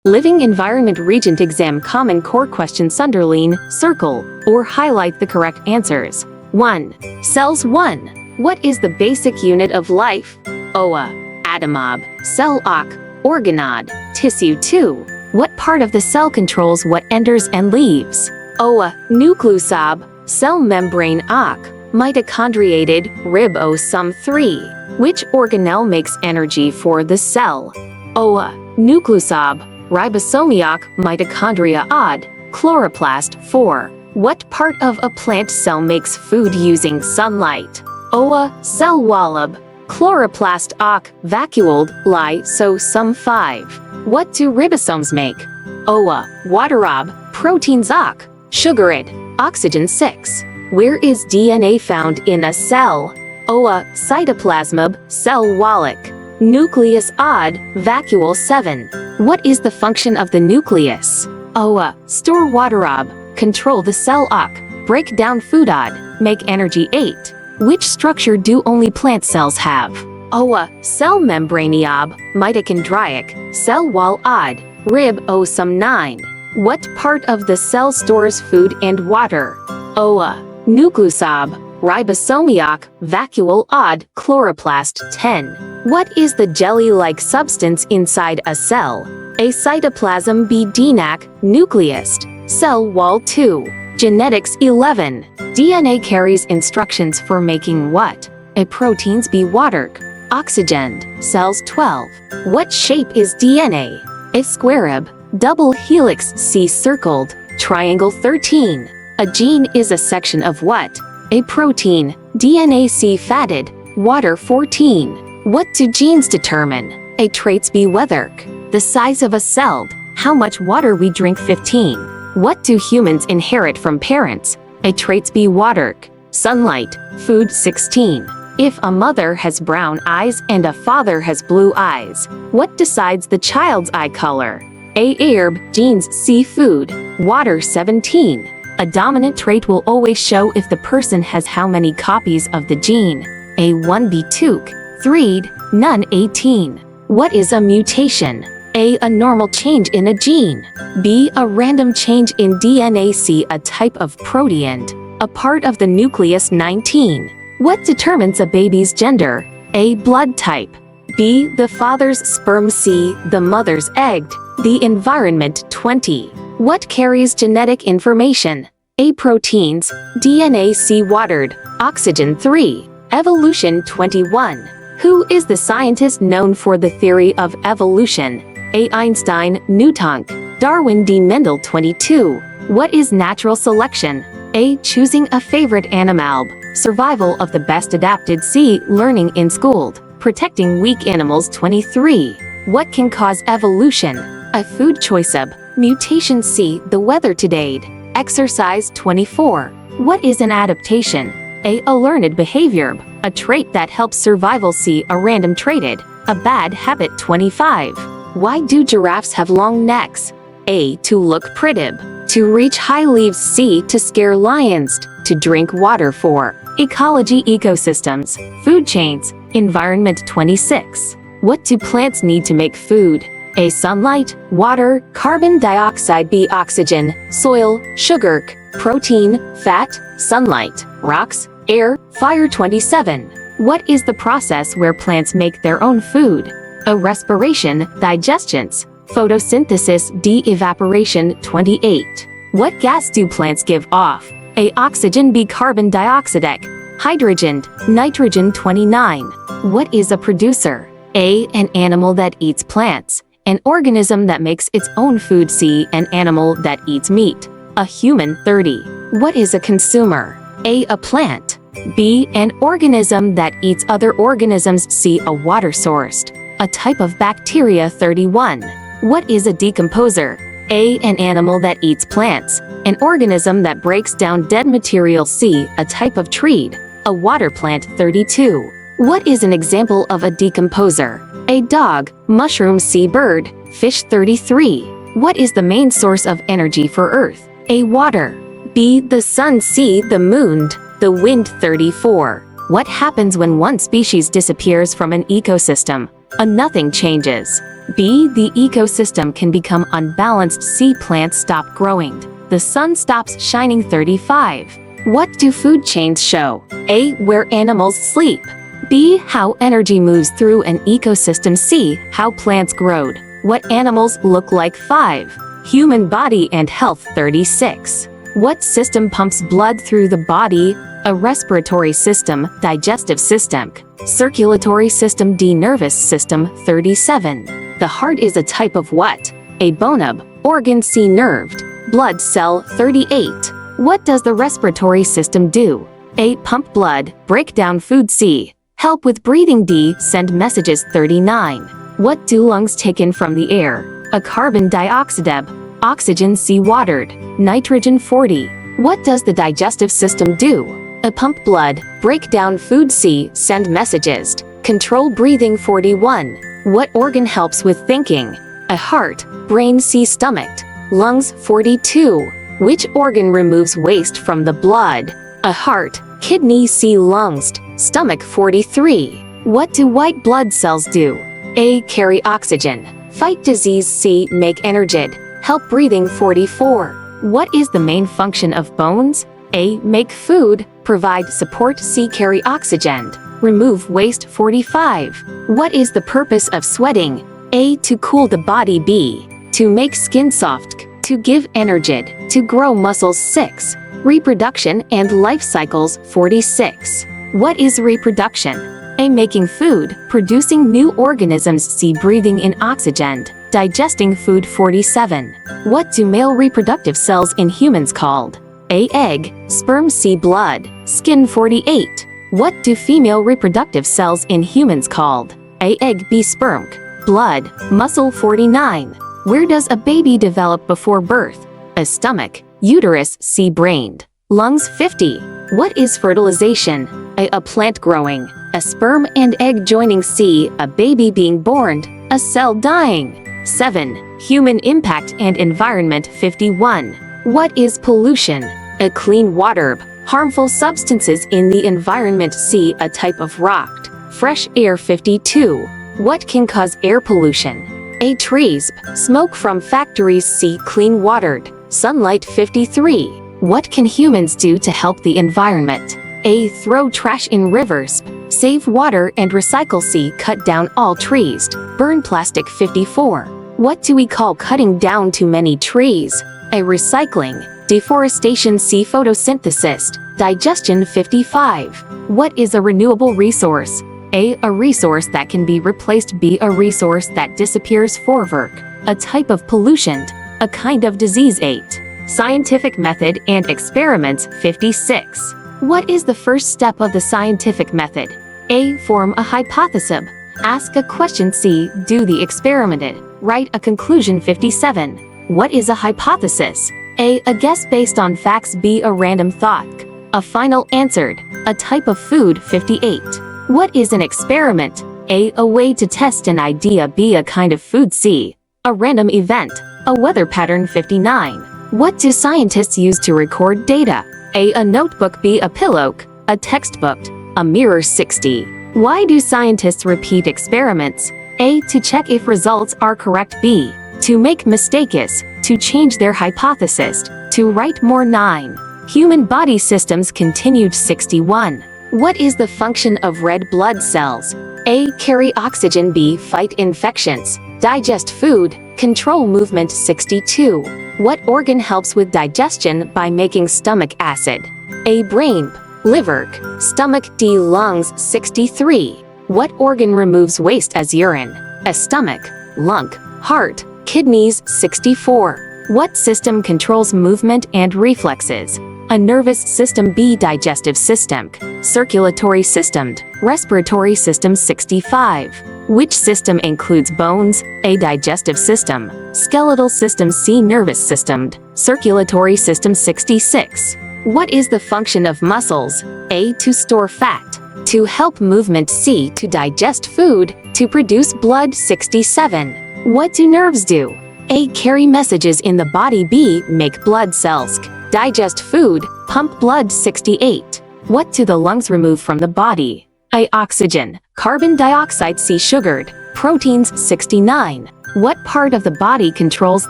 Living Environment Regent Exam Common Core Question Sunderline, circle, or highlight the correct answers. 1. Cells. 1. What is the basic unit of life? OA. Atomob. Cell. Oc. Organode. Tissue. 2. What part of the cell controls what enters and leaves? OA. Nucleosob. Cell membrane. Oc. Mitochondriated. Ribosome. 3. Which organelle makes energy for the cell? OA. Nucleosob. Ribosomiac. Mitochondria. Odd. Chloroplast. 4. What part of a plant cell makes food using sunlight? OA. Cell wallop. Chloroplast. Oc. Vacuoled. Lysosome. 5. What do ribosomes make? OA. Waterob. Proteins. Oc. Sugarid. Oxygen. 6. Where is DNA found in a cell? OA. Cytoplasm. Cell wallach. Nucleus. Odd. Vacuole. 7. What is the function of the nucleus? OA. Store waterob. Control the cell. Oc. Break down food. Odd. Make energy. 8. Which structure do only plant cells have? OA. Cell membraniob. Mitochondriac. Cell wall. Odd. Ribosome. 9. What part of the cell stores food and water? OA. Nucleosob. Ribosomiac. Vacuole. Odd. Chloroplast. 10. What is the jelly-like substance inside a cell? A. Cytoplasm. B. DNA. Nucleus. Cell wall. 2. Genetics. 11. DNA carries instructions for making what? A. Proteins. B. Water. Oxygen. Cells. 12. What shape is DNA? A. Squareb. Double helix. C. Circled. Triangle. 13. A gene is a section of what? A. Protein. DNA. C. Fatted. Water. 14. What do genes determine? A. Traits. B. Weather. The size of a cell. How much water we drink. 15. What do humans inherit from parents? A. Traits. B. Water. Sunlight. Food. 16. If a mother has brown eyes and a father has blue eyes, what decides the child's eye color? A. Herb. Genes. C. Food. Water. 17. A dominant trait will always show if the person has how many copies of the gene. A. 1. B. 2. 3. None. 18. What is a mutation? A. A normal change in a gene. B. A random change in DNA. C. A type of protein. A part of the nucleus. 19. What determines a baby's gender? A. Blood type. B. The father's sperm. C. The mother's egg. The environment. 20. What carries genetic information? A. Proteins. DNA. C. Watered. Oxygen. 3. Evolution. 21. Who is the scientist known for the theory of evolution? A. Einstein. Newton. Darwin. D. Mendel. 22. What is natural selection? A. Choosing a favorite animal. Survival of the best adapted. C. Learning in school. Protecting weak animals. 23. What can cause evolution? A. Food choice. B. Mutation. C. The weather today. Exercise. 24. What is an adaptation? A. A learned behavior. A trait that helps survival. C. A random trait. A bad habit. 25. Why do giraffes have long necks? A. To look pretty. To reach high leaves. C. To scare lions. To drink water. 4. Ecology. Ecosystems. Food chains. Environment. 26. What do plants need to make food? A. Sunlight. Water. Carbon dioxide. B. Oxygen. Soil. Sugar. Protein. Fat. Sunlight. Rocks. Air. Fire. 27. What is the process where plants make their own food? A. Respiration. Digestions. Photosynthesis. D. Evaporation. 28. What gas do plants give off? A. Oxygen. B. Carbon dioxide. Hydrogen. Nitrogen. 29. What is a producer? A. An animal that eats plants. An organism that makes its own food. C. An animal that eats meat. A human. 30. What is a consumer? A. A plant. B. An organism that eats other organisms. C. A water source. A type of bacteria. 31. What is a decomposer? A. An animal that eats plants. An organism that breaks down dead material. C. A type of tree. A water plant. 32. What is an example of a decomposer? A. Dog. Mushroom. C. Bird. Fish. 33. What is the main source of energy for Earth? A. Water. B. The sun. C. The moon. The wind. 34. What happens when one species disappears from an ecosystem? A nothing changes. B. The ecosystem can become unbalanced. C. Plants stop growing. The sun stops shining. 35. What do food chains show? A. Where animals sleep. B. How energy moves through an ecosystem. C. How plants grow. What animals look like. 5. Human body and health. 36. What system pumps blood through the body? A. Respiratory system, digestive system, circulatory system. D. Nervous system. 37. The heart is a type of what? A. Bone organ. C. Nerved blood cell. 38. What does the respiratory system do? A. Pump blood, break down food. C. Help with breathing. D. Send messages. 39. What do lungs take in from the air? A. Carbon dioxide, oxygen. C. Watered nitrogen. 40. What does the digestive system do? A. Pump blood, break down food. C. Send messages, control breathing. 41. What organ helps with thinking? A. Heart, brain. C. Stomach, lungs. 42. Which organ removes waste from the blood? A. Heart, kidney. C. Lungs, stomach. 43. What do white blood cells do? A. Carry oxygen, fight disease. C. Make energy, help breathing. 44. What is the main function of bones? A. Make food, provide support. C. Carry oxygen, remove waste. 45. What is the purpose of sweating? A. To cool the body. B. To make skin soft. To give energy, to grow muscles. 6. Reproduction and life cycles. 46. What is reproduction? A. Making food, producing new organisms. C. Breathing in oxygen, digesting food. 47. What do male reproductive cells in humans called? A. Egg, sperm. C. Blood, skin. 48. What do female reproductive cells in humans called? A. Egg. B. Sperm, blood, muscle. 49. Where does a baby develop before birth? A. Stomach, uterus. C. Brain, lungs. 50. What is fertilization? A. Plant growing, a sperm and egg joining. C. A baby being born, a cell dying. 7. Human impact and environment. 51. What is pollution? A. Clean water, harmful substances in the environment. C. A type of rock, fresh air. 52. What can cause air pollution? A. Trees, smoke from factories. C. Clean water, sunlight. 53. What can humans do to help the environment? A. Throw trash in rivers, save water and recycle. C. Cut down all trees, burn plastic. 54. What do we call cutting down too many trees? A. Recycling, deforestation. C. Photosynthesis, digestion. 55. What is a renewable resource? A resource that can be replaced. B. A resource that disappears. Forwork, a type of pollution, a kind of disease. 8. Scientific method and experiments. 56. What is the first step of the scientific method? A. Form a hypothesis, ask a question. C. Do the experiment, write a conclusion. 57. What is a hypothesis? A guess based on facts. B. A random thought, a final answer, a type of food. 58. What is an experiment? A way to test an idea. B. A kind of food. C. A random event, a weather pattern. 59. What do scientists use to record data? A notebook. B. A pillow, a textbook, a mirror. 60. Why do scientists repeat experiments? A. To check if results are correct. B. To make mistakes, to change their hypothesis, to write more. 9. Human body systems. Continued. 61. What is the function of red blood cells? A. Carry oxygen. B. Fight infections, digest food, control movement. 62. What organ helps with digestion by making stomach acid? A. Brain, liver, stomach. D. Lungs. 63. What organ removes waste as urine? A. Stomach, lung, heart, kidneys. 64. What system controls movement and reflexes? A. Nervous system. B. Digestive system, circulatory system, respiratory system. 65. Which system includes bones? A. Digestive system, skeletal system. C. Nervous system, circulatory system. 66. What is the function of muscles? A. To store fat, to help movement. C. To digest food, to produce blood. 67. What do nerves do? A. Carry messages in the body. B. Make blood cells, digest food, pump blood. 68. What do the lungs remove from the body? A. Oxygen, carbon dioxide. C. Sugared proteins. 69. What part of the body controls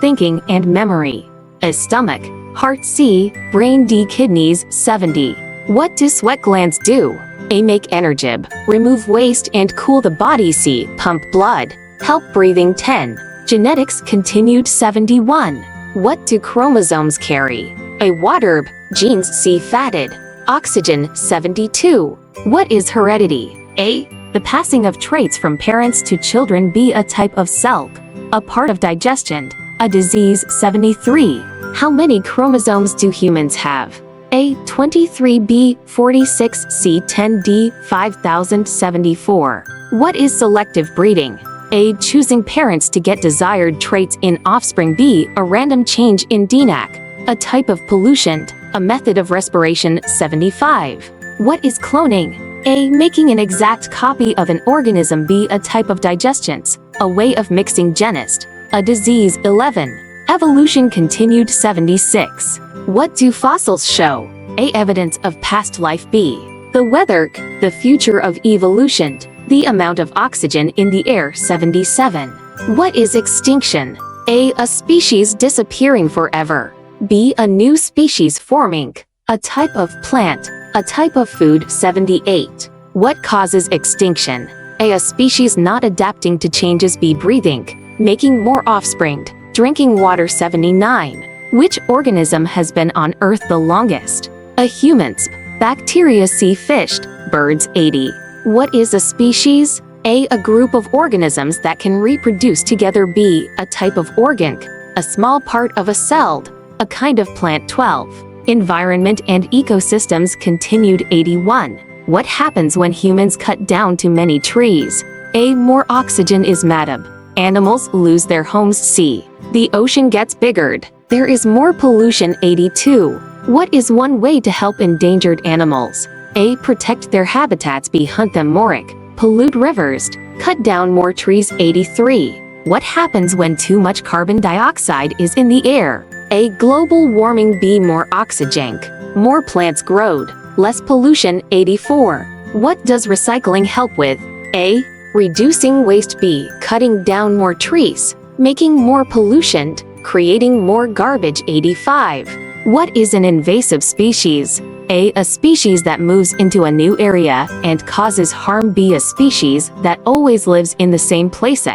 thinking and memory? A. Stomach. Heart. C. Brain. D. Kidneys. 70. What do sweat glands do? A. Make energy. Remove waste and cool the body. C. Pump blood. Help breathing. 10. Genetics continued. 71. What do chromosomes carry? A. Water. B. Genes. C. Fatted. Oxygen. 72. What is heredity? A. The passing of traits from parents to children. B. A type of cell. A part of digestion. A disease. 73. How many chromosomes do humans have? A. 23. B. 46. C. 10. D. 5074. What is selective breeding? A. Choosing parents to get desired traits in offspring. B. A random change in DNA. A type of pollution. A method of respiration. 75. What is cloning? A. Making an exact copy of an organism. B. A type of digestions. A way of mixing genes. A disease. 11. Evolution continued. 76. What do fossils show? A. Evidence of past life. B. The weather. The future of evolution. The amount of oxygen in the air. 77. What is extinction? A. A species disappearing forever. B. A new species forming. A type of plant. A type of food. 78. What causes extinction? A. A species not adapting to changes. B. Breathing. Making more offspring. Drinking water. 79. Which organism has been on Earth the longest? A. Humans. Bacteria. C. Fish. Birds. 80. What is a species? A. A group of organisms that can reproduce together. B. A type of organ. A small part of a cell. A kind of plant. 12. Environment and ecosystems continued. 81. What happens when humans cut down too many trees? A. More oxygen is emitted. Animals lose their homes. C. The ocean gets bigger. There is more pollution. 82. What is one way to help endangered animals? A. Protect their habitats. B. Hunt them more. Pollute rivers. Cut down more trees. 83. What happens when too much carbon dioxide is in the air? A. Global warming. B. More oxygen. More plants growed. Less pollution. 84. What does recycling help with? A. Reducing waste. B. Cutting down more trees. Making more pollution. Creating more garbage. 85. What is an invasive species? A. A species that moves into a new area and causes harm. B. A species that always lives in the same place.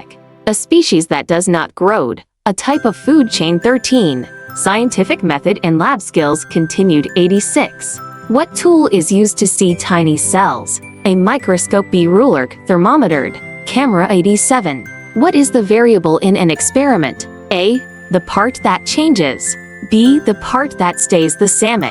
A species that does not grow. A type of food chain. 13. Scientific method and lab skills continued. 86. What tool is used to see tiny cells? A. Microscope. B. Ruler. Thermometer. Camera. 87. What is the variable in an experiment? A. The part that changes. B. The part that stays the same.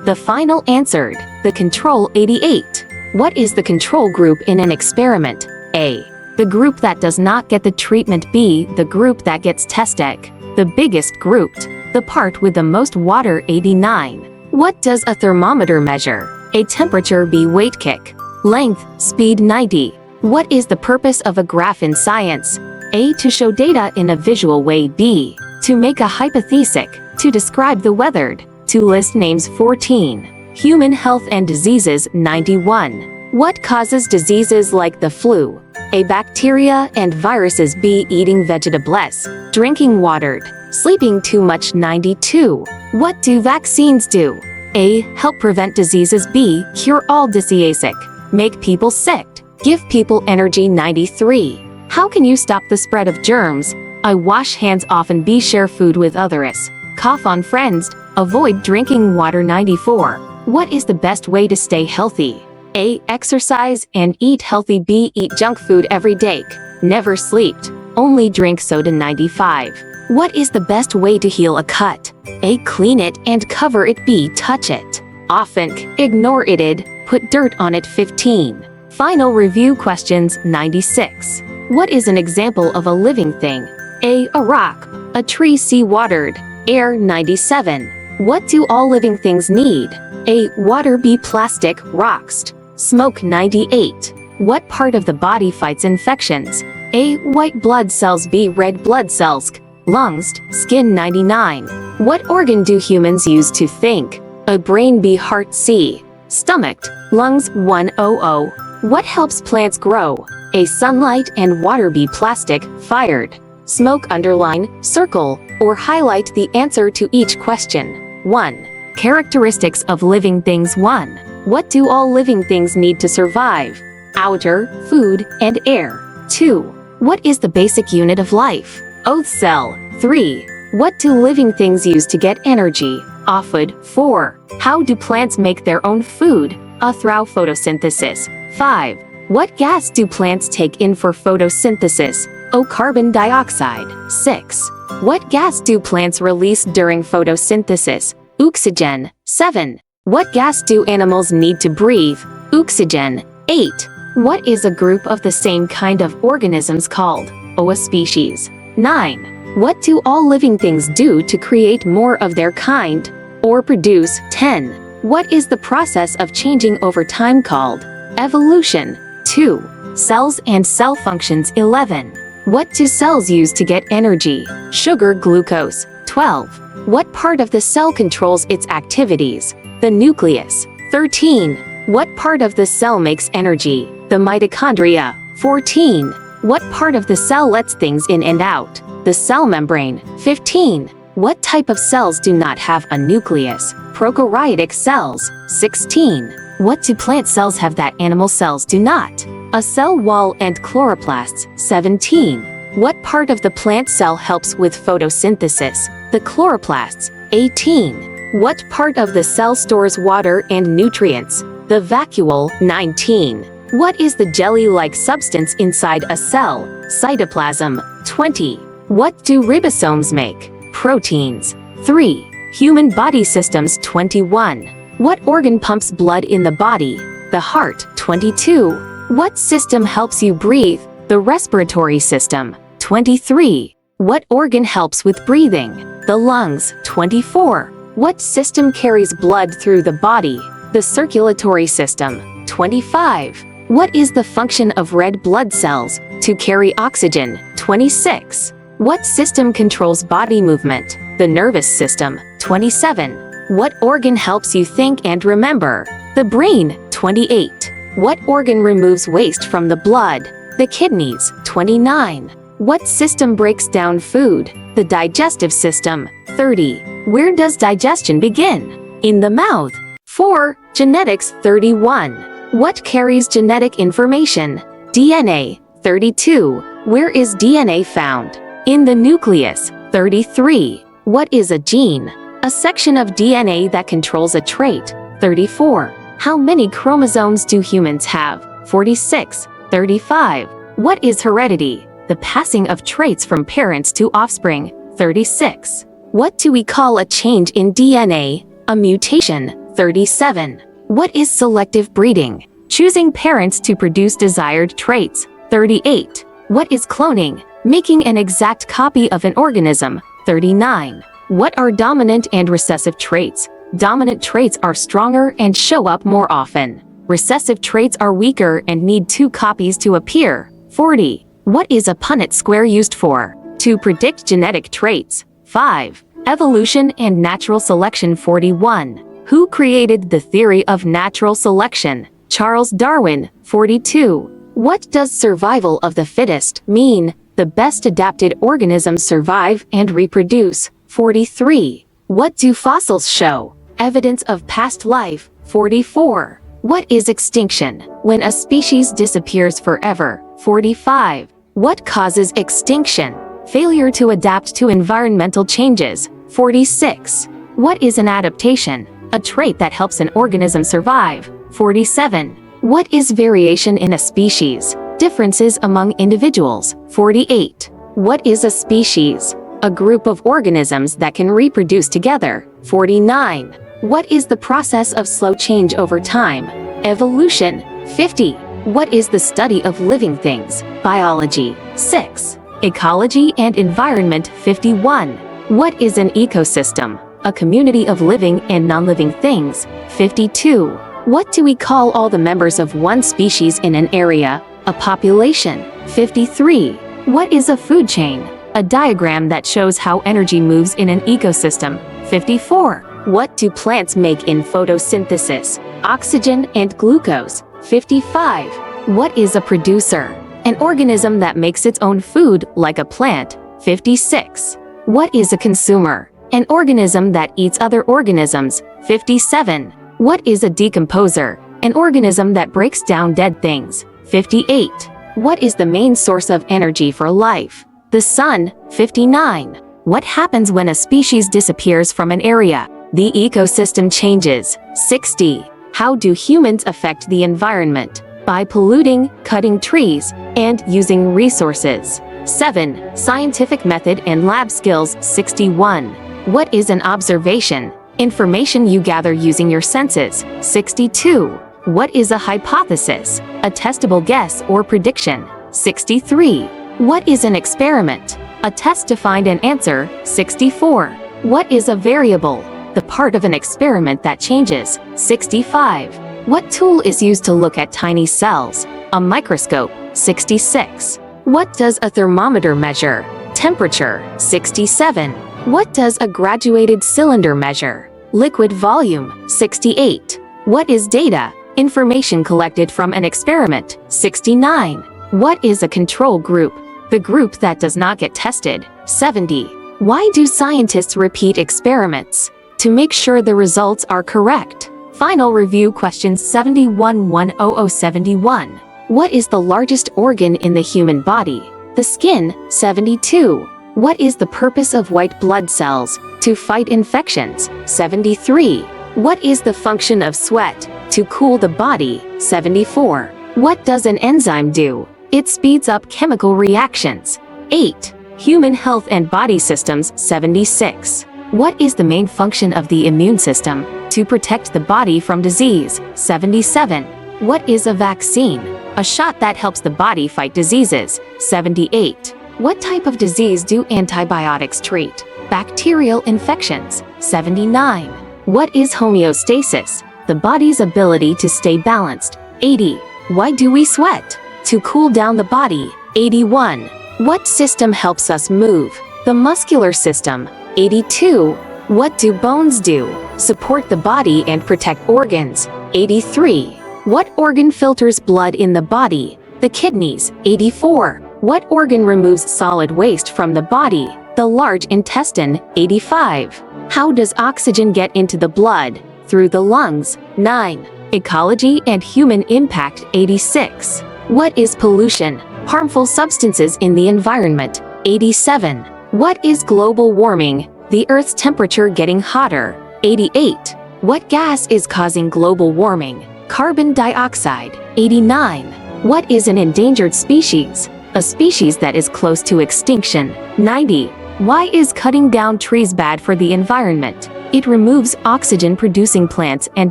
The final answer. The control. 88. What is the control group in an experiment? A. The group that does not get the treatment. B. The group that gets tested. The biggest group. The part with the most water. 89. What does a thermometer measure? A. Temperature. B. Weight. Kick. Length. Speed. 90. What is the purpose of a graph in science? A. To show data in a visual way. B. To make a hypothesis. To describe the weather. To list names. 14. Human health and diseases. 91. What causes diseases like the flu? A. Bacteria and viruses. B. Eating vegetables. Drinking water. Sleeping too much. 92. What do vaccines do? A. Help prevent diseases. B. Cure all diseases. Make people sick. Give people energy. 93. How can you stop the spread of germs? I. Wash hands often. B. Share food with others. Cough on friends. Avoid drinking water. 94. What is the best way to stay healthy? A. Exercise and eat healthy. B. Eat junk food every day. Never slept. Only drink soda. 95. What is the best way to heal a cut? A. Clean it and cover it. B. Touch it often. Ignore it. Put dirt on it. 15. Final review questions. 96. What is an example of a living thing? A. A rock. A tree. C. Watered. Air. 97. What do all living things need? A. Water. B. Plastic. Rocks. Smoke. 98. What part of the body fights infections? A. White blood cells. B. Red blood cells. Lungs. Skin. 99. What organ do humans use to think? A. Brain. B. Heart. C. Stomach. Lungs. 100. What helps plants grow? A. Sunlight and water. B. Plastic. Fired. smoke, underline, circle, or highlight the answer to each question. 1. Characteristics of living things. 1. What do all living things need to survive? Water, food, and air. 2. What is the basic unit of life? Oath cell. 3. What do living things use to get energy? Food. 4. How do plants make their own food? Through photosynthesis. 5. What gas do plants take in for photosynthesis? Carbon dioxide. 6. What gas do plants release during photosynthesis? Oxygen. 7. What gas do animals need to breathe? Oxygen. 8. What is a group of the same kind of organisms called? A species. 9. What do all living things do to create more of their kind, or produce? 10. What is the process of changing over time called? Evolution. 2. Cells and cell functions. 11. What do cells use to get energy? Sugar, glucose. 12. What part of the cell controls its activities? The nucleus. 13. What part of the cell makes energy? The mitochondria. 14. What part of the cell lets things in and out? The cell membrane. 15. What type of cells do not have a nucleus? Prokaryotic cells. 16. What do plant cells have that animal cells do not? A cell wall and chloroplasts. 17. What part of the plant cell helps with photosynthesis? The chloroplasts. 18. What part of the cell stores water and nutrients? The vacuole. 19. What is the jelly-like substance inside a cell? Cytoplasm. 20. What do ribosomes make? Proteins. 3. Human body systems. 21. What organ pumps blood in the body? The heart. 22. What system helps you breathe? The respiratory system. 23. What organ helps with breathing? The lungs. 24. What system carries blood through the body? The circulatory system. 25. What is the function of red blood cells? To carry oxygen. 26. What system controls body movement? The nervous system. 27. What organ helps you think and remember? The brain. 28. What organ removes waste from the blood? The kidneys. 29. What system breaks down food? The digestive system. 30. Where does digestion begin? In the mouth. 4. Genetics. 31. What carries genetic information? DNA. 32. Where is DNA found? In the nucleus. 33. What is a gene? A section of DNA that controls a trait. 34. How many chromosomes do humans have? 46. 35. What is heredity? The passing of traits from parents to offspring. 36. What do we call a change in DNA? A mutation. 37. What is selective breeding? Choosing parents to produce desired traits. 38. What is cloning? Making an exact copy of an organism. 39. What are dominant and recessive traits? Dominant traits are stronger and show up more often. Recessive traits are weaker and need 2 copies to appear. 40. What is a Punnett square used for? To predict genetic traits. 5. Evolution and natural selection. 41. Who created the theory of natural selection? Charles Darwin. 42. What does survival of the fittest mean? The best adapted organisms survive and reproduce. 43. What do fossils show? Evidence of past life. 44. What is extinction? When a species disappears forever. 45. What causes extinction? Failure to adapt to environmental changes. 46. What is an adaptation? A trait that helps an organism survive. 47. What is variation in a species? Differences among individuals. 48. What is a species? A group of organisms that can reproduce together. 49. What is the process of slow change over time? Evolution. 50. What is the study of living things? Biology. 6. Ecology and environment. 51. What is an ecosystem? A community of living and non-living things. 52. What do we call all the members of one species in an area? A population. 53. What is a food chain? A diagram that shows how energy moves in an ecosystem. 54. What do plants make in photosynthesis? Oxygen and glucose. 55. What is a producer? An organism that makes its own food, like a plant. 56. What is a consumer? An organism that eats other organisms. 57. What is a decomposer? An organism that breaks down dead things. 58. What is the main source of energy for life? The sun. 59. What happens when a species disappears from an area? The ecosystem changes. 60. How do humans affect the environment? By polluting, cutting trees, and using resources. 7. Scientific method and lab skills. 61. What is an observation? Information you gather using your senses. 62. What is a hypothesis? A testable guess or prediction. 63. What is an experiment? A test to find an answer. 64. What is a variable? The part of an experiment that changes. 65. What tool is used to look at tiny cells? A microscope. 66. What does a thermometer measure? Temperature. 67. What does a graduated cylinder measure? Liquid volume. 68. What is data? Information collected from an experiment. 69. What is a control group? The group that does not get tested. 70. Why do scientists repeat experiments? To make sure the results are correct. Final review questions 71-10071. What is the largest organ in the human body? The skin. 72. What is the purpose of white blood cells? To fight infections. 73. What is the function of sweat? To cool the body. 74. What does an enzyme do? It speeds up chemical reactions. 8. Human health and body systems. 76. What is the main function of the immune system? To protect the body from disease. 77. What is a vaccine? A shot that helps the body fight diseases. 78. What type of disease do antibiotics treat? Bacterial infections. 79. What is homeostasis? The body's ability to stay balanced. 80. Why do we sweat? To cool down the body. 81. What system helps us move? The muscular system. 82. What do bones do? Support the body and protect organs. 83. What organ filters blood in the body? The kidneys. 84. What organ removes solid waste from the body? The large intestine. 85. How does oxygen get into the blood? Through the lungs. 9. Ecology and human impact. 86. What is pollution? Harmful substances in the environment. 87. What is global warming? The Earth's temperature getting hotter. 88. What gas is causing global warming? Carbon dioxide. 89. What is an endangered species? A species that is close to extinction. 90. Why is cutting down trees bad for the environment? It removes oxygen-producing plants and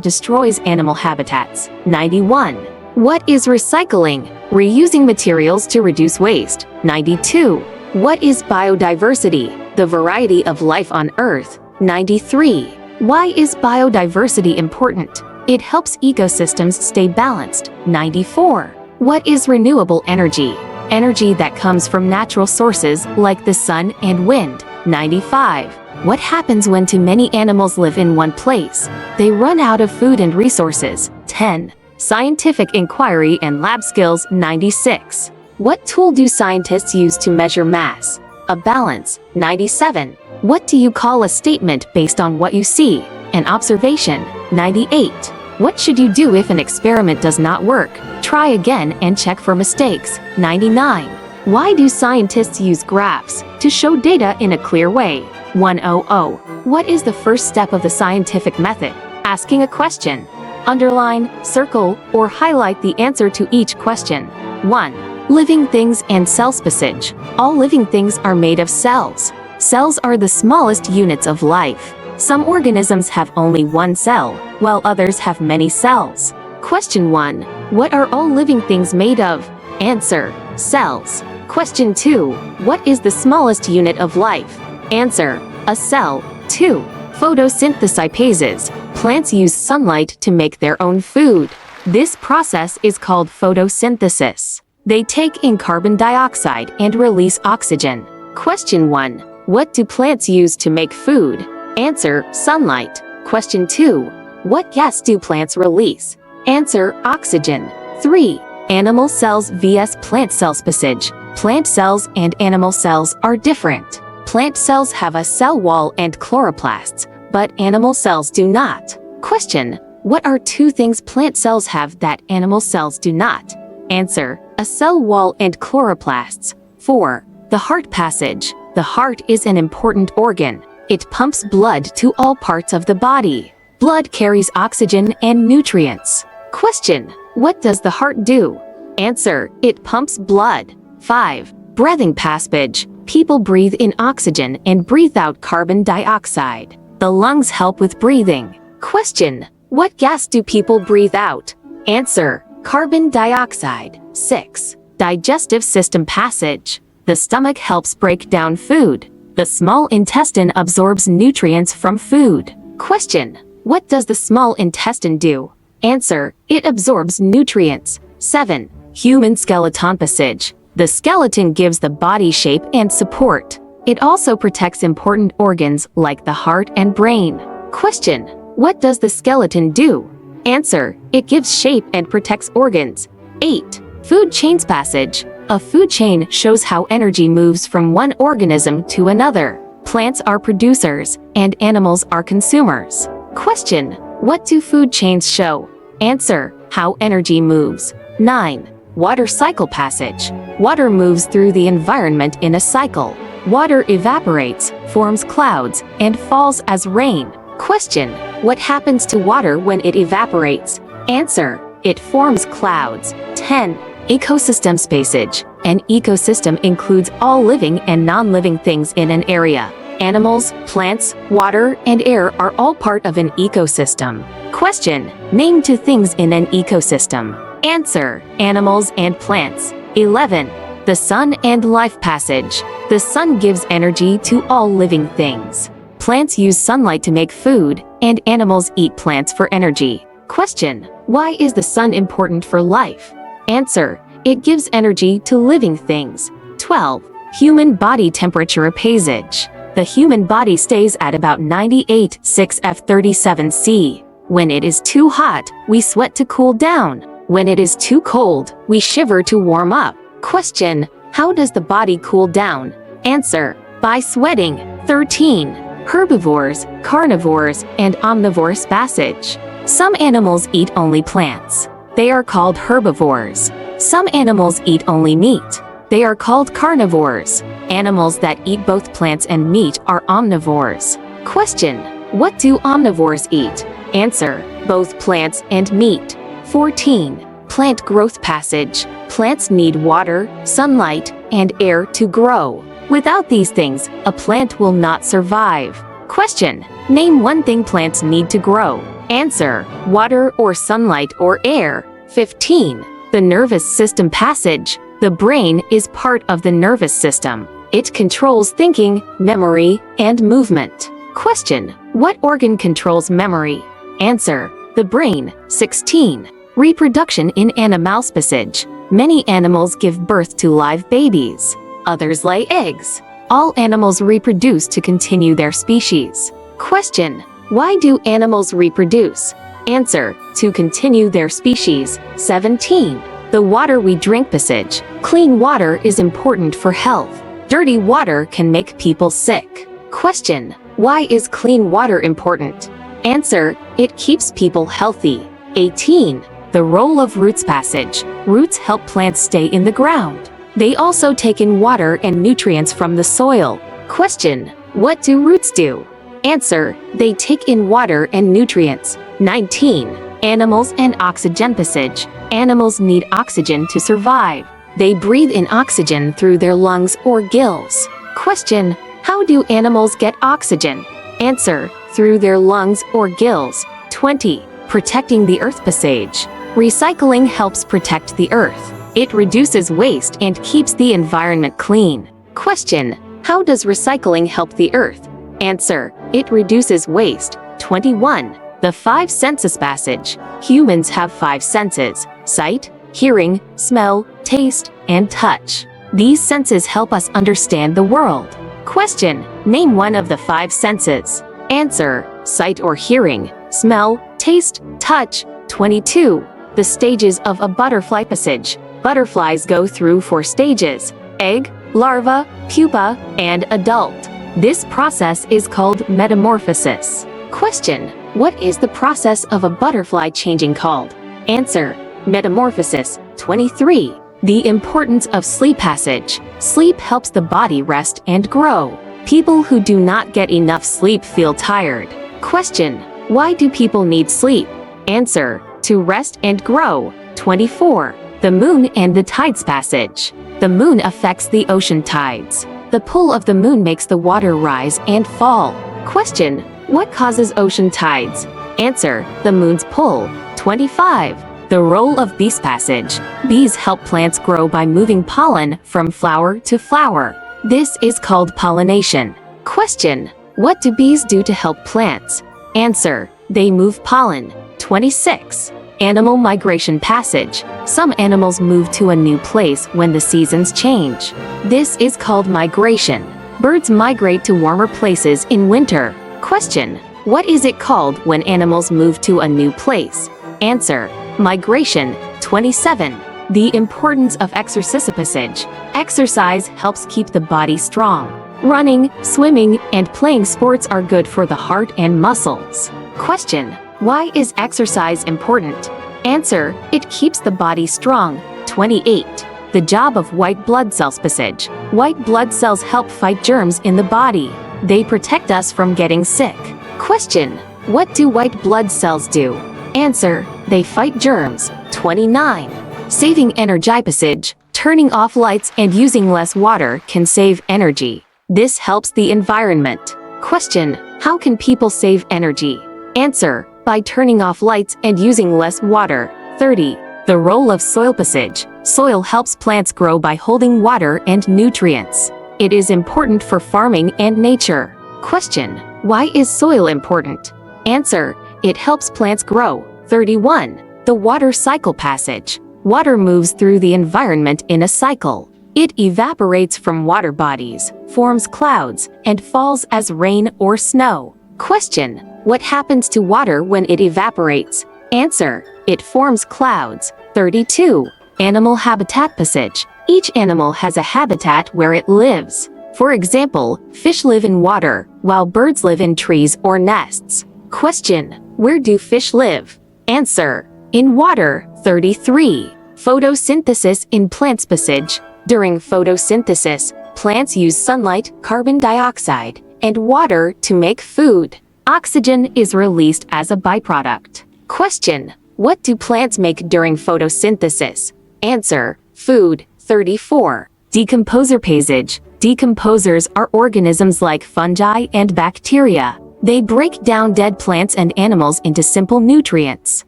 destroys animal habitats. 91. What is recycling? Reusing materials to reduce waste. 92. What is biodiversity? The variety of life on Earth. 93. Why is biodiversity important? It helps ecosystems stay balanced. 94. What is renewable energy? Energy that comes from natural sources like the sun and wind. 95. What happens when too many animals live in one place? They run out of food and resources. 10. Scientific inquiry and lab skills. 96. What tool do scientists use to measure mass? A balance. 97. What do you call a statement based on what you see? An observation. 98. What should you do if an experiment does not work? Try again and check for mistakes. 99. Why do scientists use graphs? To show data in a clear way. 100. What is the first step of the scientific method? Asking a question. Underline, circle, or highlight the answer to each question. 1. Living things and cell species. All living things are made of cells. Cells are the smallest units of life. Some organisms have only one cell, while others have many cells. Question 1. What are all living things made of? Answer: cells. Question 2. What is the smallest unit of life? Answer: a cell. 2. Photosynthesis. Plants use sunlight to make their own food. This process is called photosynthesis. They take in carbon dioxide and release oxygen. Question 1. What do plants use to make food? Answer: sunlight. Question 2. What gas do plants release? Answer: oxygen. 3. Animal cells vs plant cell species. Plant cells and animal cells are different. Plant cells have a cell wall and chloroplasts, but animal cells do not. Question: what are two things plant cells have that animal cells do not? Answer: a cell wall and chloroplasts. 4. The heart passage. The heart is an important organ. It pumps blood to all parts of the body. Blood carries oxygen and nutrients. Question: what does the heart do? Answer: it pumps blood. 5. Breathing passage. People breathe in oxygen and breathe out carbon dioxide. The lungs help with breathing. Question: what gas do people breathe out? Answer: carbon dioxide. 6. Digestive system passage. The stomach helps break down food. The small intestine absorbs nutrients from food. Question: what does the small intestine do? Answer: it absorbs nutrients. 7. Human skeleton passage. The skeleton gives the body shape and support. It also protects important organs like the heart and brain. Question: what does the skeleton do? Answer: it gives shape and protects organs. 8. Food chains passage. A food chain shows how energy moves from one organism to another. Plants are producers, and animals are consumers. Question: what do food chains show? Answer: how energy moves. 9. Water cycle passage. Water moves through the environment in a cycle. Water evaporates, forms clouds, and falls as rain. Question: what happens to water when it evaporates? Answer: it forms clouds. 10. Ecosystems passage. An ecosystem includes all living and non-living things in an area. Animals, plants, water, and air are all part of an ecosystem. Question: name two things in an ecosystem. Answer: animals and plants. 11. The sun and life passage. The sun gives energy to all living things. Plants use sunlight to make food, and animals eat plants for energy. Question: why is the sun important for life? Answer: it gives energy to living things. 12. Human body temperature passage. The human body stays at about 98.6 F-37C. When it is too hot, we sweat to cool down. When it is too cold, we shiver to warm up. Question: how does the body cool down? Answer: by sweating. 13. Herbivores, carnivores, and omnivores passage. Some animals eat only plants. They are called herbivores. Some animals eat only meat. They are called carnivores. Animals that eat both plants and meat are omnivores. Question: what do omnivores eat? Answer: both plants and meat. 14. Plant growth passage. Plants need water, sunlight, and air to grow. Without these things, a plant will not survive. Question: name one thing plants need to grow. Answer: water or sunlight or air. 15. The nervous system passage. The brain is part of the nervous system. It controls thinking, memory, and movement. Question: what organ controls memory? Answer: the brain. 16. Reproduction in animals passage. Many animals give birth to live babies. Others lay eggs. All animals reproduce to continue their species. Question: why do animals reproduce? Answer: to continue their species. 17. The water we drink passage. Clean water is important for health. Dirty water can make people sick. Question: why is clean water important? Answer: it keeps people healthy. 18. The role of roots passage. Roots help plants stay in the ground. They also take in water and nutrients from the soil. Question: what do roots do? Answer: they take in water and nutrients. 19. Animals and oxygen passage. Animals need oxygen to survive. They breathe in oxygen through their lungs or gills. Question: how do animals get oxygen? Answer: through their lungs or gills. 20. Protecting the earth passage. Recycling helps protect the earth. It reduces waste and keeps the environment clean. Question: how does recycling help the earth? Answer: it reduces waste. 21. The five senses passage. Humans have five senses: sight, hearing, smell, taste, and touch. These senses help us understand the world. Question: name one of the five senses. Answer: sight or hearing, smell, taste, touch. 22. The stages of a butterfly passage. Butterflies go through 4 stages. egg, larva, pupa, and adult. This process is called metamorphosis. Question: what is the process of a butterfly changing called? Answer: metamorphosis. 23. The importance of sleep passage. Sleep helps the body rest and grow. People who do not get enough sleep feel tired. Question: why do people need sleep? Answer: to rest and grow. 24. The moon and the tides passage. The moon affects the ocean tides. The pull of the moon makes the water rise and fall. Question: what causes ocean tides? Answer: the moon's pull. 25. The role of bees passage. Bees help plants grow by moving pollen from flower to flower. This is called pollination. Question: what do bees do to help plants? Answer: they move pollen. 26. Animal migration passage. Some animals move to a new place when the seasons change. This is called migration. Birds migrate to warmer places in winter. Question: what is it called when animals move to a new place? Answer: migration. 27. The importance of exercise passage. Exercise helps keep the body strong. Running, swimming, and playing sports are good for the heart and muscles. Question: why is exercise important? Answer: it keeps the body strong. 28. The job of white blood cells passage. White blood cells help fight germs in the body. They protect us from getting sick. Question: what do white blood cells do? Answer: they fight germs. 29. Saving energy passage. Turning off lights and using less water can save energy. This helps the environment. Question: how can people save energy? Answer: by turning off lights and using less water. 30. The role of soil passage. Soil helps plants grow by holding water and nutrients. It is important for farming and nature. Question: why is soil important? Answer: it helps plants grow. 31. The water cycle passage. Water moves through the environment in a cycle. It evaporates from water bodies, forms clouds, and falls as rain or snow. Question: what happens to water when it evaporates? Answer: it forms clouds. 32. Animal habitat passage. Each animal has a habitat where it lives. For example, fish live in water, while birds live in trees or nests. Question: where do fish live? Answer: in water. 33. Photosynthesis in plants passage. During photosynthesis, plants use sunlight, carbon dioxide, and water to make food. Oxygen is released as a byproduct. Question: what do plants make during photosynthesis? Answer: food. 34. Decomposer passage. Decomposers are organisms like fungi and bacteria. They break down dead plants and animals into simple nutrients.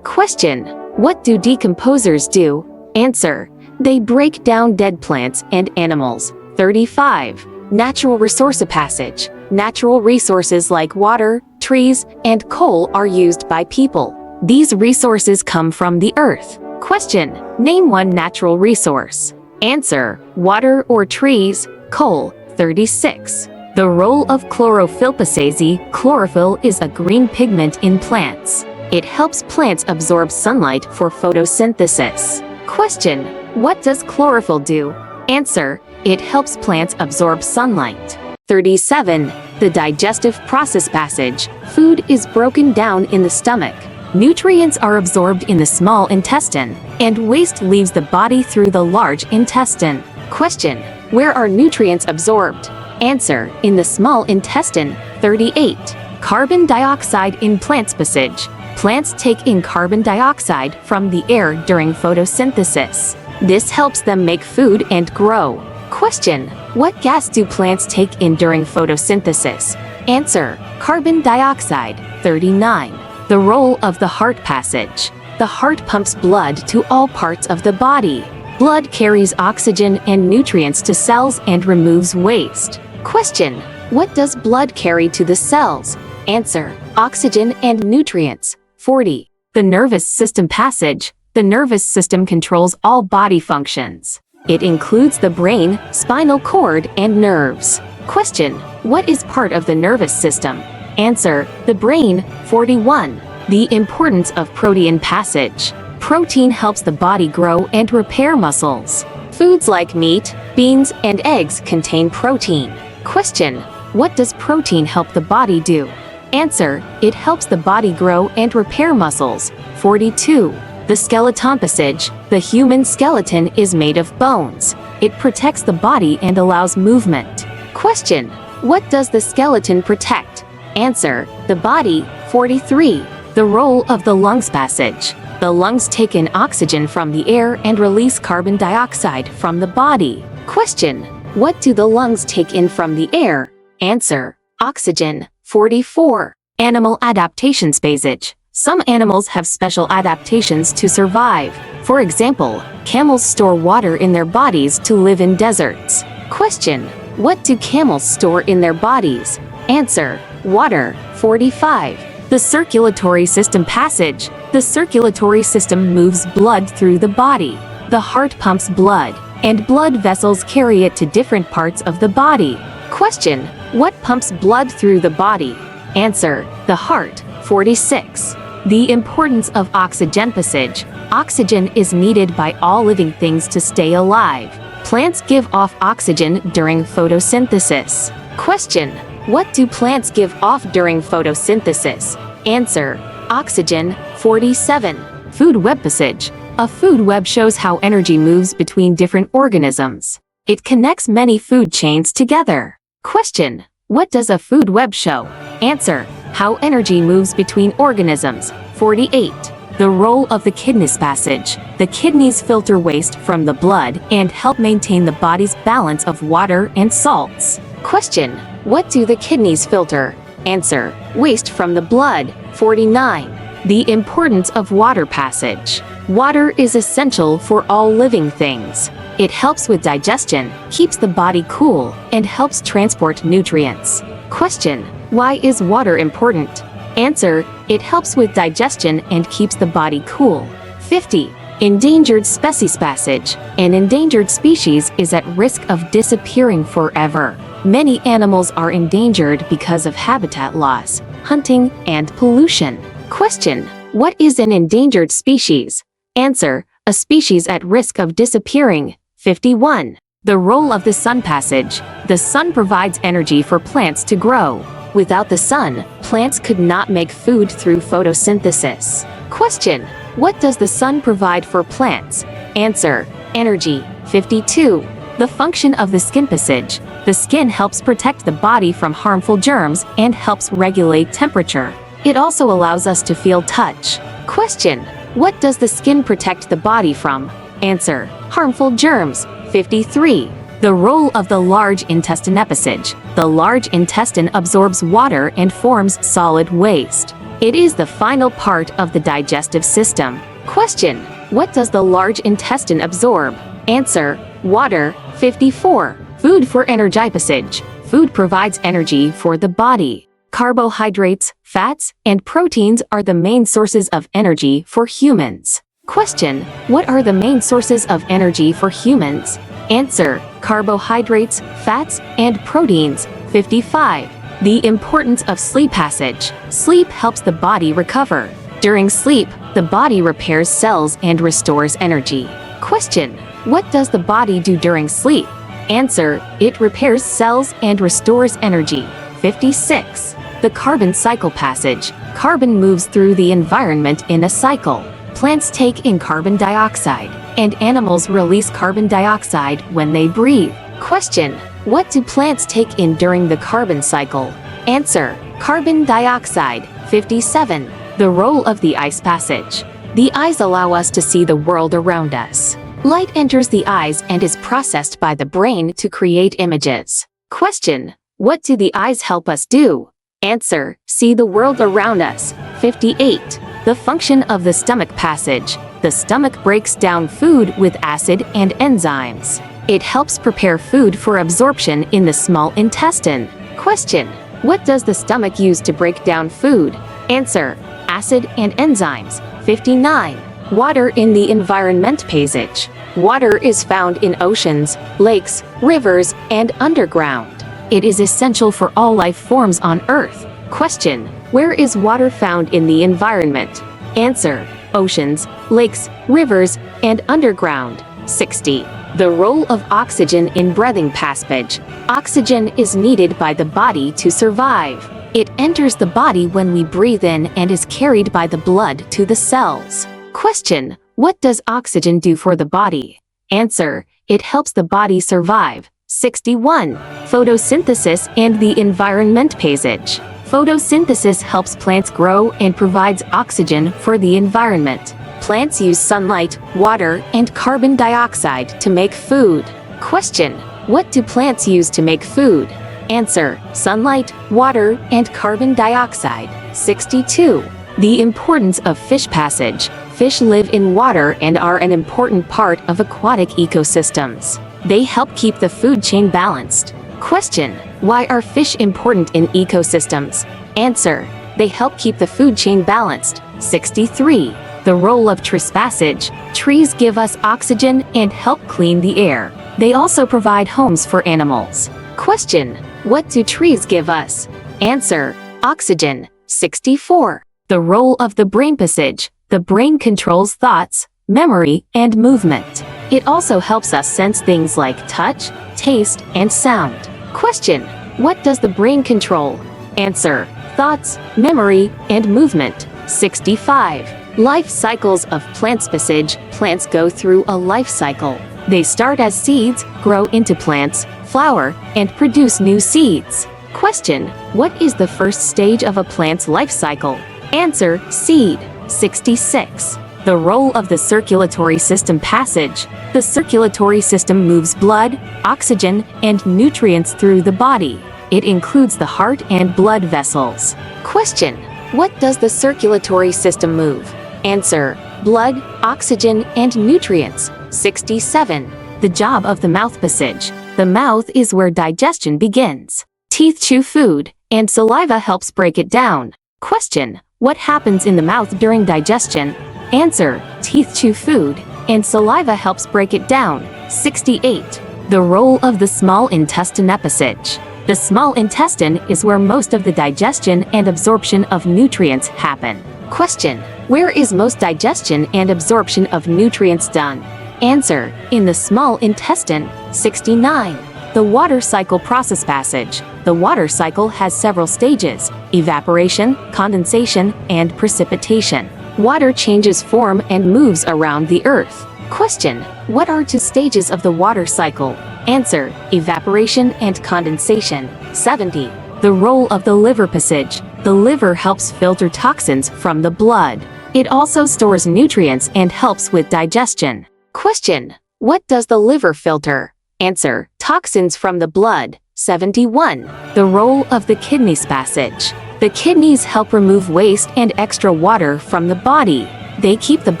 Question: what do decomposers do? Answer: they break down dead plants and animals. 35. Natural resource passage. Natural resources like water, trees, and coal are used by people. These resources come from the earth. Question: name one natural resource. Answer: water or trees. Coal. 36. The role of chlorophyll passage. Chlorophyll is a green pigment in plants. It helps plants absorb sunlight for photosynthesis. Question: what does chlorophyll do? Answer: it helps plants absorb sunlight. 37. The digestive process passage. Food is broken down in the stomach. Nutrients are absorbed in the small intestine, and waste leaves the body through the large intestine. Question: where are nutrients absorbed? Answer: in the small intestine. 38. Carbon dioxide in plants passage. Plants take in carbon dioxide from the air during photosynthesis. This helps them make food and grow. Question: what gas do plants take in during photosynthesis? Answer: carbon dioxide. 39. The role of the heart passage. The heart pumps blood to all parts of the body. Blood carries oxygen and nutrients to cells and removes waste. Question: what does blood carry to the cells? Answer: oxygen and nutrients. 40. The nervous system passage. The nervous system controls all body functions. It includes the brain, spinal cord, and nerves. Question: what is part of the nervous system? Answer: the brain. 41. The importance of protein passage. Protein helps the body grow and repair muscles. Foods like meat, beans, and eggs contain protein. Question: what does protein help the body do? Answer: it helps the body grow and repair muscles. 42. The skeleton passage. The human skeleton is made of bones. It protects the body and allows movement. Question: what does the skeleton protect? Answer: the body. 43. The role of the lungs passage. The lungs take in oxygen from the air and release carbon dioxide from the body. Question: what do the lungs take in from the air? Answer: oxygen. 44. Animal adaptation passage. Some animals have special adaptations to survive. For example, camels store water in their bodies to live in deserts. Question: what do camels store in their bodies? Answer: water. 45. The circulatory system passage. The circulatory system moves blood through the body. The heart pumps blood, and blood vessels carry it to different parts of the body. Question: what pumps blood through the body? Answer: the heart. 46. The importance of oxygen passage. Oxygen is needed by all living things to stay alive. Plants give off oxygen during photosynthesis. Question: what do plants give off during photosynthesis? Answer: oxygen. 47. Food web passage. A food web shows how energy moves between different organisms. It connects many food chains together. Question: what does a food web show? Answer: how energy moves between organisms. 48. The role of the kidneys passage. The kidneys filter waste from the blood and help maintain the body's balance of water and salts. Question: what do the kidneys filter? Answer: waste from the blood. 49. The importance of water passage. Water is essential for all living things. It helps with digestion, keeps the body cool, and helps transport nutrients. Question: why is water important? Answer: it helps with digestion and keeps the body cool. 50. Endangered species passage. An endangered species is at risk of disappearing forever. Many animals are endangered because of habitat loss, hunting, and pollution. Question: what is an endangered species? Answer: a species at risk of disappearing. 51. The role of the sun passage. The sun provides energy for plants to grow. Without the sun, plants could not make food through photosynthesis. Question: what does the sun provide for plants? Answer: energy. 52. The function of the skin passage. The skin helps protect the body from harmful germs and helps regulate temperature. It also allows us to feel touch. Question: what does the skin protect the body from? Answer: harmful germs. 53. The role of the large intestine passage. The large intestine absorbs water and forms solid waste. It is the final part of the digestive system. Question: what does the large intestine absorb? Answer: water. 54. Food for energy passage. Food provides energy for the body. Carbohydrates, fats, and proteins are the main sources of energy for humans. Question: what are the main sources of energy for humans? Answer: carbohydrates, fats, and proteins. 55. The importance of sleep passage. Sleep helps the body recover. During sleep, the body repairs cells and restores energy. Question: what does the body do during sleep? Answer: it repairs cells and restores energy. 56. The carbon cycle passage. Carbon moves through the environment in a cycle. Plants take in carbon dioxide, and animals release carbon dioxide when they breathe. Question: what do plants take in during the carbon cycle? Answer: carbon dioxide. 57. The role of the eyes passage. The eyes allow us to see the world around us. Light enters the eyes and is processed by the brain to create images. Question: what do the eyes help us do? Answer: see the world around us. 58. The function of the stomach passage. The stomach breaks down food with acid and enzymes. It helps prepare food for absorption in the small intestine. Question: what does the stomach use to break down food? Answer: acid and enzymes. 59. Water in the environment passage. Water is found in oceans, lakes, rivers, and underground. It is essential for all life forms on Earth. Question: where is water found in the environment? Answer: oceans, lakes, rivers, and underground. 60. The role of oxygen in breathing passage. Oxygen is needed by the body to survive. It enters the body when we breathe in and is carried by the blood to the cells. Question: what does oxygen do for the body? Answer: it helps the body survive. 61. Photosynthesis and the environment passage. Photosynthesis helps plants grow and provides oxygen for the environment. Plants use sunlight, water, and carbon dioxide to make food. Question: what do plants use to make food? Answer: sunlight, water, and carbon dioxide. 62. The importance of fish passage. Fish live in water and are an important part of aquatic ecosystems. They help keep the food chain balanced. Question: why are fish important in ecosystems? Answer: they help keep the food chain balanced. 63. The role of tree passage. Trees give us oxygen and help clean the air. They also provide homes for animals. Question: what do trees give us? Answer: oxygen. 64. The role of the brain passage. The brain controls thoughts, memory, and movement. It also helps us sense things like touch, taste, and sound. Question: what does the brain control? Answer: thoughts, memory, and movement. 65. Life cycles of plants passage. Plants go through a life cycle. They start as seeds, grow into plants, flower, and produce new seeds. Question: what is the first stage of a plant's life cycle? Answer: seed. 66. The role of the circulatory system passage. The circulatory system moves blood, oxygen, and nutrients through the body. It includes the heart and blood vessels. Question: what does the circulatory system move? Answer: blood, oxygen, and nutrients. 67. The job of the mouth passage. The mouth is where digestion begins. Teeth chew food, and saliva helps break it down. Question: what happens in the mouth during digestion? Answer: teeth chew food, and saliva helps break it down. 68. The role of the small intestine passage. The small intestine is where most of the digestion and absorption of nutrients happen. Question: where is most digestion and absorption of nutrients done? Answer: in the small intestine. 69. The water cycle process passage. The water cycle has several stages: evaporation, condensation, and precipitation. Water changes form and moves around the earth. Question: what are two stages of the water cycle? Answer: evaporation and condensation. 70. The role of the liver passage. The liver helps filter toxins from the blood. It also stores nutrients and helps with digestion. Question: what does the liver filter? Answer: toxins from the blood. 71. The role of the kidneys passage. The kidneys help remove waste and extra water from the body. They keep the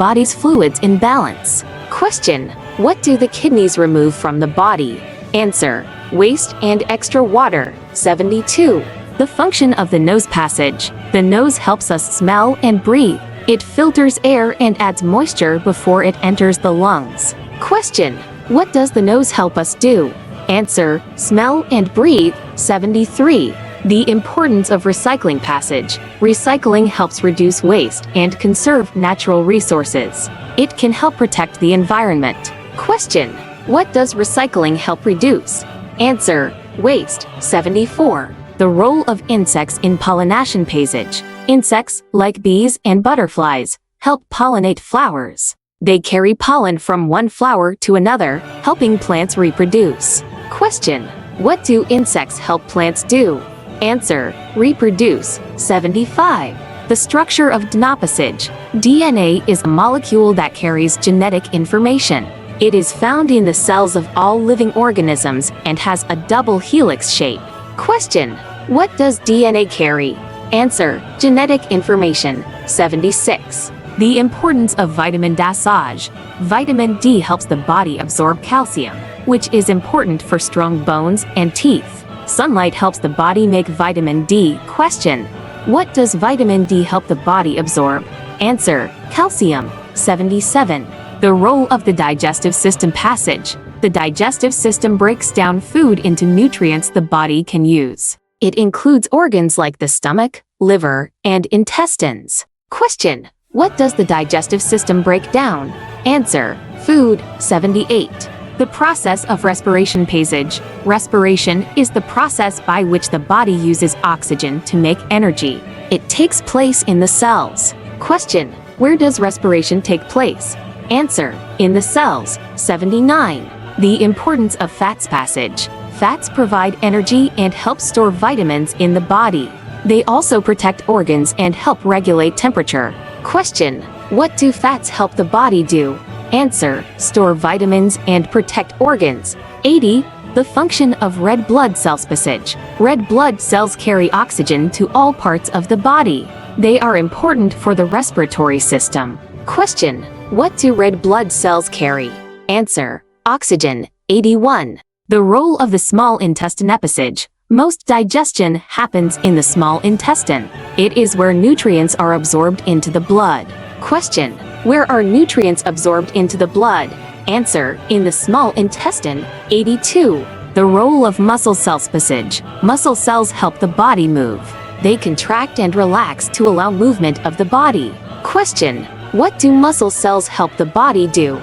body's fluids in balance. Question: what do the kidneys remove from the body? Answer: waste and extra water. 72. The function of the nose passage. The nose helps us smell and breathe. It filters air and adds moisture before it enters the lungs. Question: what does the nose help us do? Answer: smell and breathe. 73. The importance of recycling passage. Recycling helps reduce waste and conserve natural resources. It can help protect the environment. Question: what does recycling help reduce? Answer: waste. 74. The role of insects in pollination passage. Insects, like bees and butterflies, help pollinate flowers. They carry pollen from one flower to another, helping plants reproduce. Question: what do insects help plants do? Answer: reproduce. 75. The structure of DNA passage. DNA is a molecule that carries genetic information. It is found in the cells of all living organisms and has a double helix shape. Question: what does DNA carry? Answer: genetic information. 76. The importance of vitamin dosage. Vitamin D helps the body absorb calcium, which is important for strong bones and teeth. Sunlight helps the body make vitamin D. Question: what does vitamin D help the body absorb? Answer: calcium. 77. The role of the digestive system passage. The digestive system breaks down food into nutrients the body can use. It includes organs like the stomach, liver, and intestines. Question: what does the digestive system break down? Answer: food. 78. The process of respiration passage. Respiration is the process by which the body uses oxygen to make energy. It takes place in the cells. Question: where does respiration take place? Answer: in the cells. 79. The importance of fats passage. Fats provide energy and help store vitamins in the body. They also protect organs and help regulate temperature. Question: what do fats help the body do? Answer: store vitamins and protect organs. 80. The function of red blood cells passage. Red blood cells carry oxygen to all parts of the body. They are important for the respiratory system. Question: what do red blood cells carry? Answer: oxygen. 81. The role of the small intestine passage. Most digestion happens in the small intestine. It is where nutrients are absorbed into the blood. Question: where are nutrients absorbed into the blood? Answer: in the small intestine. 82. The role of muscle cells passage. Muscle cells help the body move. They contract and relax to allow movement of the body. Question: what do muscle cells help the body do?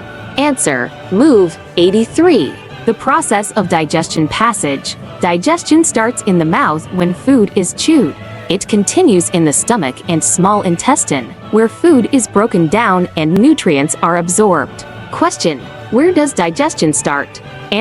Answer: move. 83. The process of digestion passage. Digestion starts in the mouth when food is chewed. It continues in the stomach and small intestine, where food is broken down and nutrients are absorbed. Question: where does digestion start?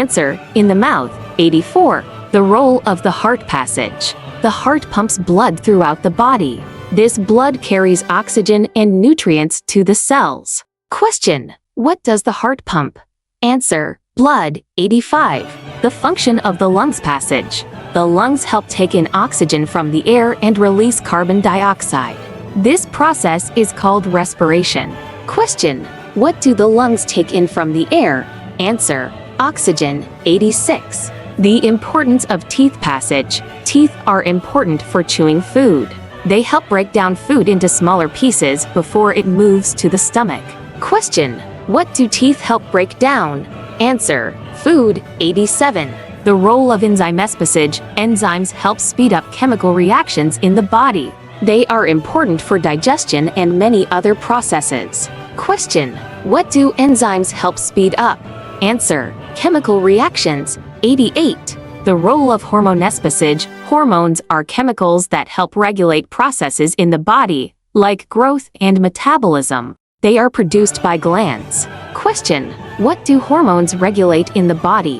Answer: in the mouth. 84. The role of the heart passage. The heart pumps blood throughout the body. This blood carries oxygen and nutrients to the cells. Question: what does the heart pump? Answer: blood. 85. The function of the lungs passage. The lungs help take in oxygen from the air and release carbon dioxide. This process is called respiration. Question: what do the lungs take in from the air? Answer: oxygen. 86. The importance of teeth passage. Teeth are important for chewing food. They help break down food into smaller pieces before it moves to the stomach. Question: what do teeth help break down? Answer: food. 87. The role of enzyme passage. Enzymes help speed up chemical reactions in the body. They are important for digestion and many other processes. Question: what do enzymes help speed up? Answer: chemical reactions. 88. The role of hormone passage. Hormones are chemicals that help regulate processes in the body, like growth and metabolism. They are produced by glands. Question: what do hormones regulate in the body?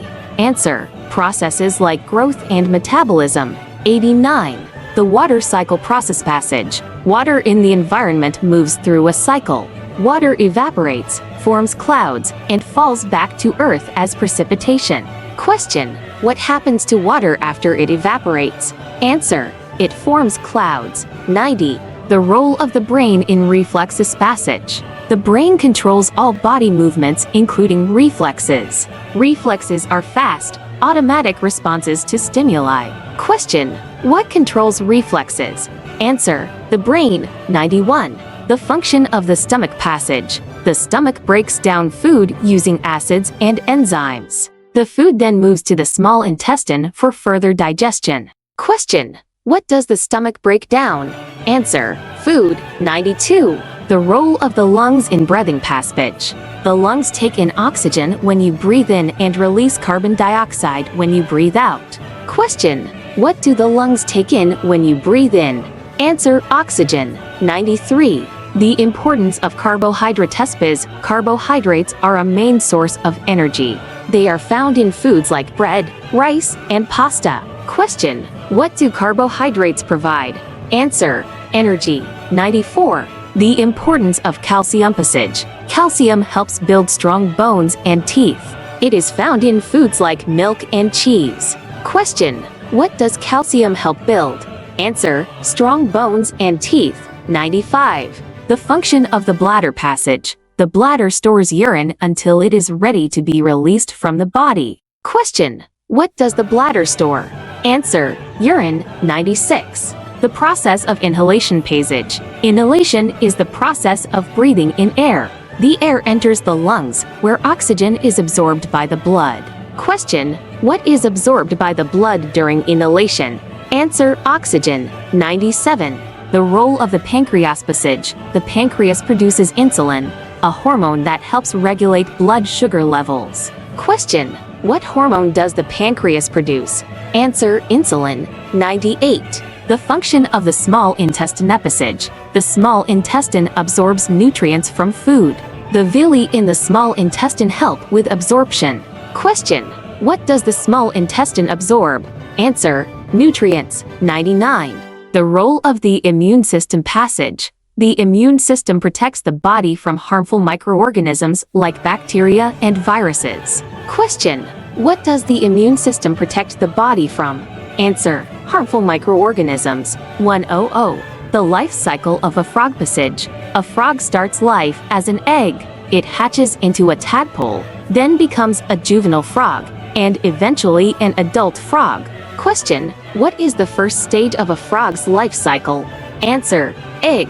Answer: processes like growth and metabolism. 89. The water cycle process passage. Water in the environment moves through a cycle. Water evaporates, forms clouds, and falls back to Earth as precipitation. Question: what happens to water after it evaporates? Answer: it forms clouds. 90. The role of the brain in reflexes passage. The brain controls all body movements, including reflexes. Reflexes are fast, automatic responses to stimuli. Question: what controls reflexes? Answer: the brain. 91. The function of the stomach passage. The stomach breaks down food using acids and enzymes. The food then moves to the small intestine for further digestion. Question: what does the stomach break down? Answer: food. 92. The role of the lungs in breathing passage. The lungs take in oxygen when you breathe in and release carbon dioxide when you breathe out. Question: what do the lungs take in when you breathe in? Answer: oxygen. 93. The importance of carbohydrate passage. Carbohydrates are a main source of energy. They are found in foods like bread, rice, and pasta. Question: what do carbohydrates provide? Answer: energy. 94. The importance of calcium passage. Calcium helps build strong bones and teeth. It is found in foods like milk and cheese. Question: what does calcium help build? Answer: strong bones and teeth. 95. The function of the bladder passage. The bladder stores urine until it is ready to be released from the body. Question: what does the bladder store? Answer: urine. 96. The process of inhalation passage. Inhalation is the process of breathing in air. The air enters the lungs, where oxygen is absorbed by the blood. Question: what is absorbed by the blood during inhalation? Answer: oxygen. 97. The role of the pancreas passage. The pancreas produces insulin, a hormone that helps regulate blood sugar levels. Question: what hormone does the pancreas produce? Answer: insulin. 98. The function of the small intestine passage. The small intestine absorbs nutrients from food. The villi in the small intestine help with absorption. Question: what does the small intestine absorb? Answer: nutrients. 99. The role of the immune system passage. The immune system protects the body from harmful microorganisms like bacteria and viruses. Question: what does the immune system protect the body from? Answer: harmful microorganisms. 100. The life cycle of a frog passage. A frog starts life as an egg. It hatches into a tadpole, then becomes a juvenile frog, and eventually an adult frog. Question: what is the first stage of a frog's life cycle? Answer: egg.